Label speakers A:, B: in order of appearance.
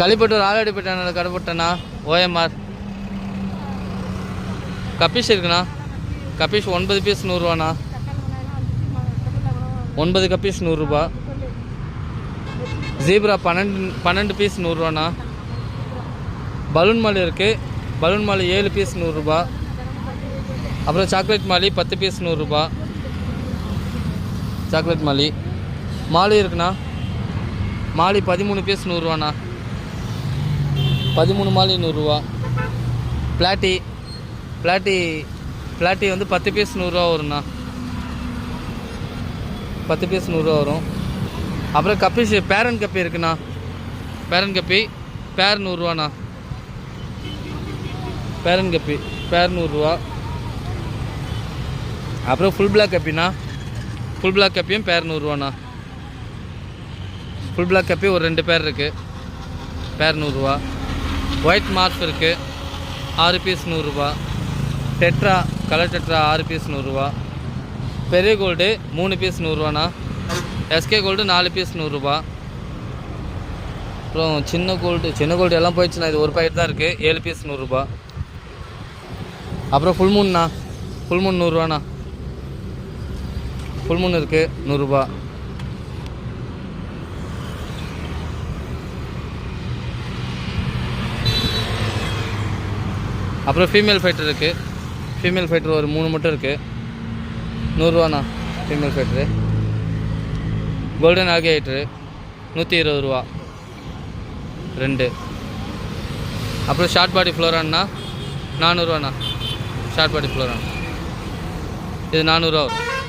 A: களிப்பட்டூர் ஆலாடிப்பட்டா கடைப்பட்டண்ணா ஓஎம்ஆர். கப்பீஸ் இருக்குண்ணா. கப்பீஸ் 9 பீஸ் 100ரூவாண்ணா. 9 கப்பீஸ் 100ரூபா. ஜீப்ரா 12 பீஸ் 100ரூவாண்ணா. பலூன் மாலி இருக்குது. பலூன் மாலி 7 பீஸ் 100ரூபா. அப்புறம் சாக்லேட் மாலி 10 பீஸ் 100ரூபா. சாக்லேட் மாலி மாலி இருக்குண்ணா. மாலி 13 பீஸ் 100ரூவாண்ணா. 13 மாலி 100ரூவா. பிளாட்டி வந்து 10 பீஸ் 100ரூவா வரும்ண்ணா. 10 பீஸ் 100ரூவா வரும். அப்புறம் கப்பீஸ் பேரன் கப்பி இருக்குண்ணா. பேரன் கப்பி பேர் 100ரூவாண்ணா. பேரன் கப்பி பேர் 100ரூவா. அப்புறம் ஃபுல் பிளாக் கப்பிண்ணா. ஃபுல் பிளாக் கப்பியும் பேர் 100ரூவாண்ணா. ஃபுல் பிளாக் கப்பி ஒரு 2 பேர் இருக்குது. பேர் 100ரூவா. ஒயிட் மார்க் இருக்குது 6 பீஸ் 100ரூபா. டெட்ரா கலர் டெட்ரா 6 பீஸ் 100ரூவா. பெரிய கோல்டு 3 பீஸ் 100ரூவாண்ணா. எஸ்கே கோல்டு 4 பீஸ் 100ரூபா. அப்புறம் சின்ன கோல்டு எல்லாம் போயிடுச்சுண்ணா. இது ஒரு பாக்கெட் தான் இருக்குது. 7 பீஸ் 100ரூபா. அப்புறம் ஃபுல் மூன்ண்ணா. ஃபுல் மூன் 100ரூவாண்ணா. ஃபுல் மூன் இருக்குது 100ரூபா. அப்புறம் ஃபீமேல் ஃபைட்டர் இருக்குது. ஃபீமேல் ஃபைட்டர் ஒரு 3 மட்டும் இருக்குது. 100ரூவாண்ணா. Female fighter. கோல்டன் ஆகியேட்ரு 120 ரூபா 2. அப்புறம் ஷார்ட் பாடி ஃப்ளோரான்னா 400ரூவாண்ணா. ஷார்ட் பாடி ஃப்ளோரான் இது 400ரூவா வரும்.